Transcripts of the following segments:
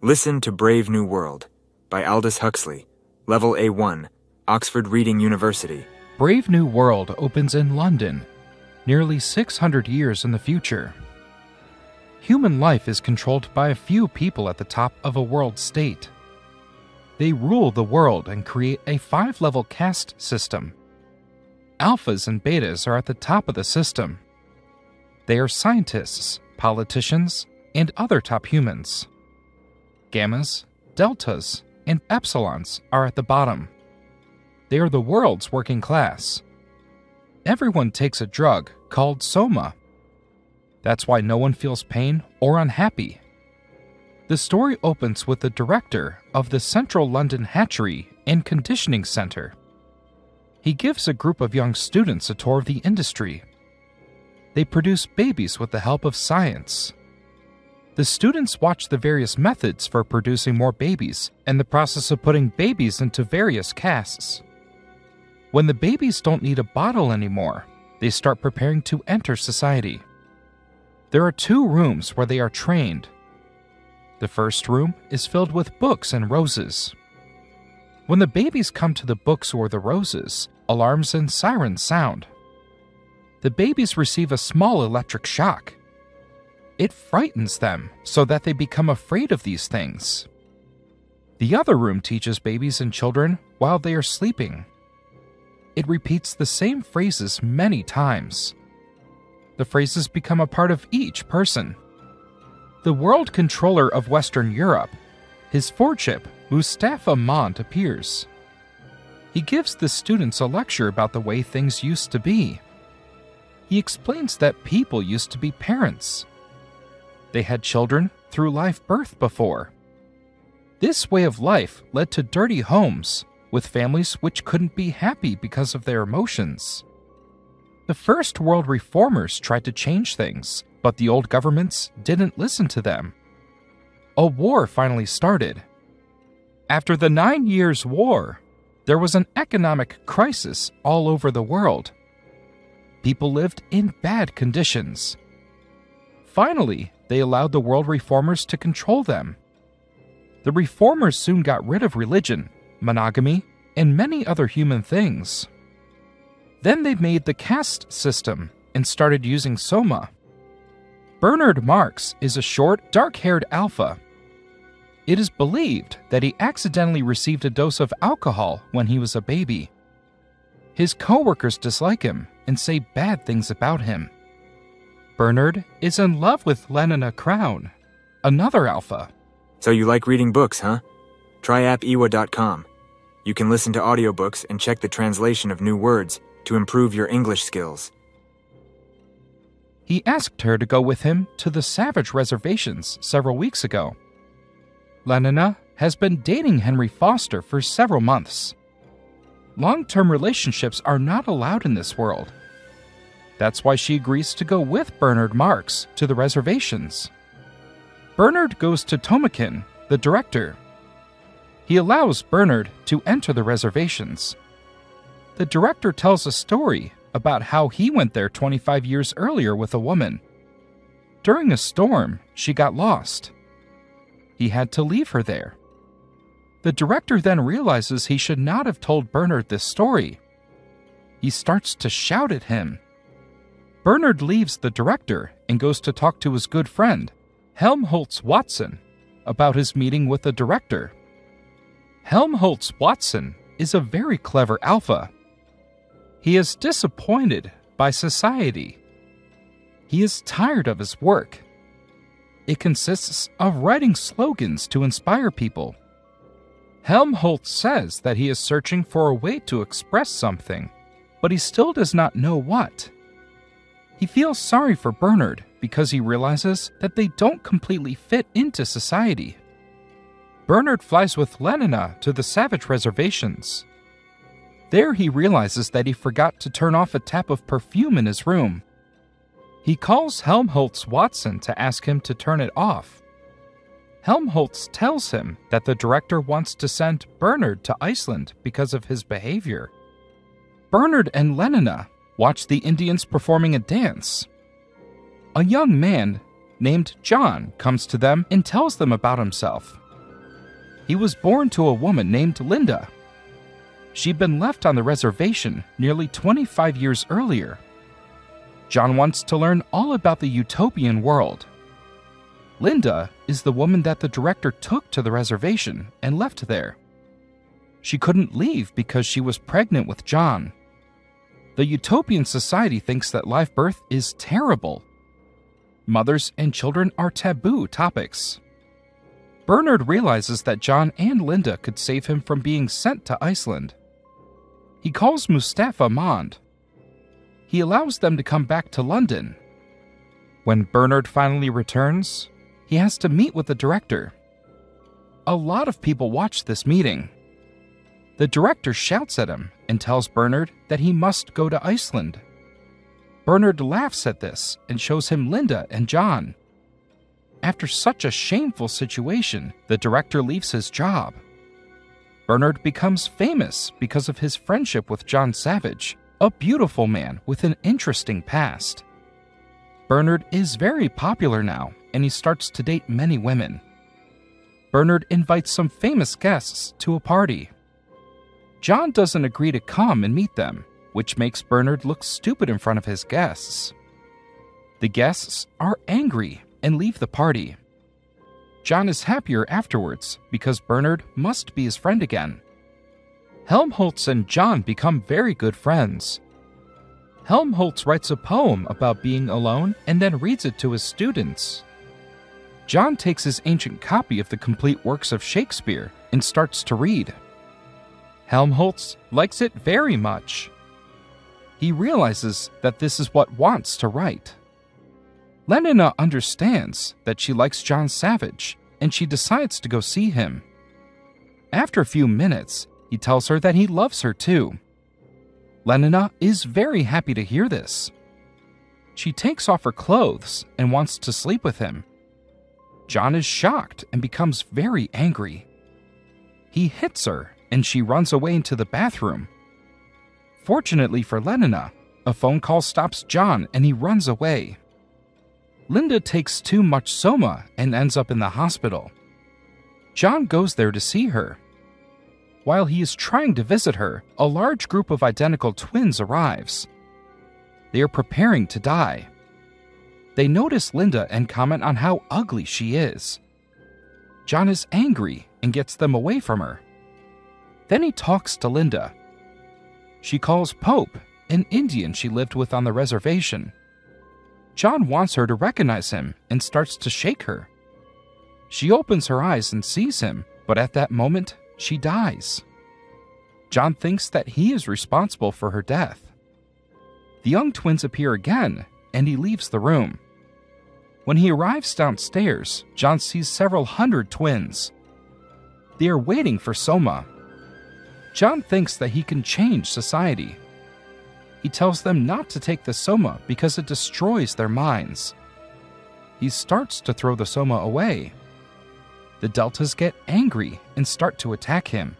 Listen to Brave New World by Aldous Huxley, Level A1, Oxford Reading University. Brave New World opens in London, nearly 600 years in the future. Human life is controlled by a few people at the top of a world state. They rule the world and create a 5-level caste system. Alphas and betas are at the top of the system. They are scientists, politicians, and other top humans. Gammas, deltas, and epsilons are at the bottom. They are the world's working class. Everyone takes a drug called soma. That's why no one feels pain or unhappy. The story opens with the director of the Central London Hatchery and Conditioning Center. He gives a group of young students a tour of the industry. They produce babies with the help of science. The students watch the various methods for producing more babies and the process of putting babies into various castes. When the babies don't need a bottle anymore, they start preparing to enter society. There are 2 rooms where they are trained. The first room is filled with books and roses. When the babies come to the books or the roses, alarms and sirens sound. The babies receive a small electric shock. It frightens them so that they become afraid of these things. The other room teaches babies and children while they are sleeping. It repeats the same phrases many times. The phrases become a part of each person. The world controller of Western Europe, his foreship, Mustafa Mond, appears. He gives the students a lecture about the way things used to be. He explains that people used to be parents. They had children through live birth before. This way of life led to dirty homes, with families which couldn't be happy because of their emotions. The first world reformers tried to change things, but the old governments didn't listen to them. A war finally started. After the 9 Years' War, there was an economic crisis all over the world. People lived in bad conditions. Finally, they allowed the world reformers to control them. The reformers soon got rid of religion, monogamy, and many other human things. Then they made the caste system and started using soma. Bernard Marx is a short, dark-haired alpha. It is believed that he accidentally received a dose of alcohol when he was a baby. His co-workers dislike him and say bad things about him. Bernard is in love with Lenina Crowne, another alpha. So you like reading books, huh? Try appiwa.com. You can listen to audiobooks and check the translation of new words to improve your English skills. He asked her to go with him to the savage reservations several weeks ago. Lenina has been dating Henry Foster for several months. Long-term relationships are not allowed in this world. That's why she agrees to go with Bernard Marx to the reservations. Bernard goes to Tomakin, the director. He allows Bernard to enter the reservations. The director tells a story about how he went there 25 years earlier with a woman. During a storm, she got lost. He had to leave her there. The director then realizes he should not have told Bernard this story. He starts to shout at him. Bernard leaves the director and goes to talk to his good friend, Helmholtz Watson, about his meeting with the director. Helmholtz Watson is a very clever alpha. He is disappointed by society. He is tired of his work. It consists of writing slogans to inspire people. Helmholtz says that he is searching for a way to express something, but he still does not know what. He feels sorry for Bernard because he realizes that they don't completely fit into society. Bernard flies with Lenina to the savage reservations. There he realizes that he forgot to turn off a tap of perfume in his room. He calls Helmholtz Watson to ask him to turn it off. Helmholtz tells him that the director wants to send Bernard to Iceland because of his behavior. Bernard and Lenina watch the Indians performing a dance. A young man named John comes to them and tells them about himself. He was born to a woman named Linda. She'd been left on the reservation nearly 25 years earlier. John wants to learn all about the utopian world. Linda is the woman that the director took to the reservation and left there. She couldn't leave because she was pregnant with John. The utopian society thinks that live birth is terrible. Mothers and children are taboo topics. Bernard realizes that John and Linda could save him from being sent to Iceland. He calls Mustafa Mond. He allows them to come back to London. When Bernard finally returns, he has to meet with the director. A lot of people watch this meeting. The director shouts at him and tells Bernard that he must go to Iceland. Bernard laughs at this and shows him Linda and John. After such a shameful situation, the director leaves his job. Bernard becomes famous because of his friendship with John Savage, a beautiful man with an interesting past. Bernard is very popular now, and he starts to date many women. Bernard invites some famous guests to a party. John doesn't agree to come and meet them, which makes Bernard look stupid in front of his guests. The guests are angry and leave the party. John is happier afterwards because Bernard must be his friend again. Helmholtz and John become very good friends. Helmholtz writes a poem about being alone and then reads it to his students. John takes his ancient copy of the complete works of Shakespeare and starts to read. Helmholtz likes it very much. He realizes that this is what wants to write. Lenina understands that she likes John Savage, and she decides to go see him. After a few minutes, he tells her that he loves her too. Lenina is very happy to hear this. She takes off her clothes and wants to sleep with him. John is shocked and becomes very angry. He hits her, and she runs away into the bathroom. Fortunately for Lenina, a phone call stops John and he runs away. Linda takes too much soma and ends up in the hospital. John goes there to see her. While he is trying to visit her, a large group of identical twins arrives. They are preparing to die. They notice Linda and comment on how ugly she is. John is angry and gets them away from her. Then he talks to Linda. She calls Pope, an Indian she lived with on the reservation. John wants her to recognize him and starts to shake her. She opens her eyes and sees him, but at that moment, she dies. John thinks that he is responsible for her death. The young twins appear again, and he leaves the room. When he arrives downstairs, John sees several hundred twins. They are waiting for soma. John thinks that he can change society. He tells them not to take the soma because it destroys their minds. He starts to throw the soma away. The deltas get angry and start to attack him.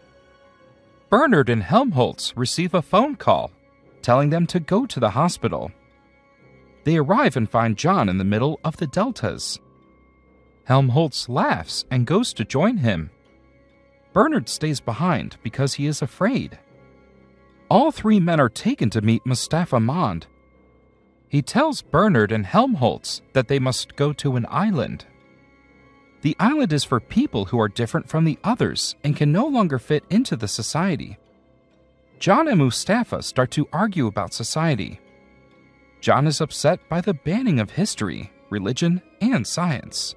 Bernard and Helmholtz receive a phone call telling them to go to the hospital. They arrive and find John in the middle of the deltas. Helmholtz laughs and goes to join him. Bernard stays behind because he is afraid. All three men are taken to meet Mustafa Mond. He tells Bernard and Helmholtz that they must go to an island. The island is for people who are different from the others and can no longer fit into the society. John and Mustafa start to argue about society. John is upset by the banning of history, religion, and science.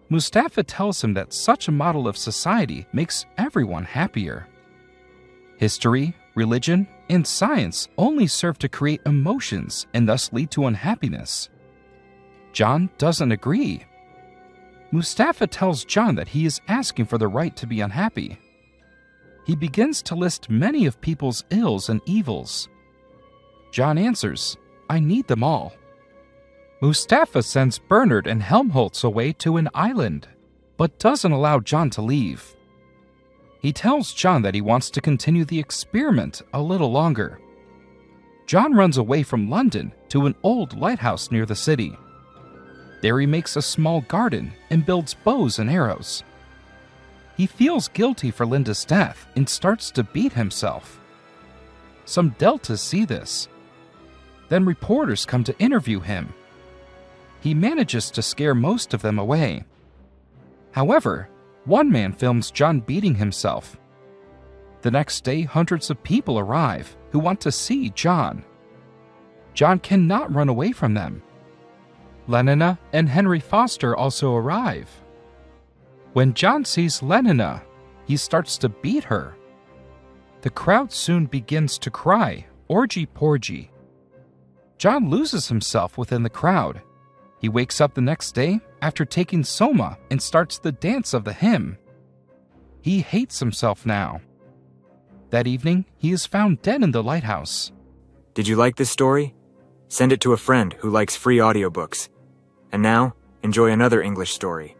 Mustafa tells him that such a model of society makes everyone happier. History, religion, and science only serve to create emotions and thus lead to unhappiness. John doesn't agree. Mustafa tells John that he is asking for the right to be unhappy. He begins to list many of people's ills and evils. John answers, "I need them all." Mustafa sends Bernard and Helmholtz away to an island, but doesn't allow John to leave. He tells John that he wants to continue the experiment a little longer. John runs away from London to an old lighthouse near the city. There he makes a small garden and builds bows and arrows. He feels guilty for Linda's death and starts to beat himself. Some deltas see this. Then reporters come to interview him. He manages to scare most of them away. However, one man films John beating himself. The next day, hundreds of people arrive who want to see John. John cannot run away from them. Lenina and Henry Foster also arrive. When John sees Lenina, he starts to beat her. The crowd soon begins to cry, orgy-porgy. John loses himself within the crowd. He wakes up the next day after taking soma and starts the dance of the hymn. He hates himself now. That evening, he is found dead in the lighthouse. Did you like this story? Send it to a friend who likes free audiobooks. And now, enjoy another English story.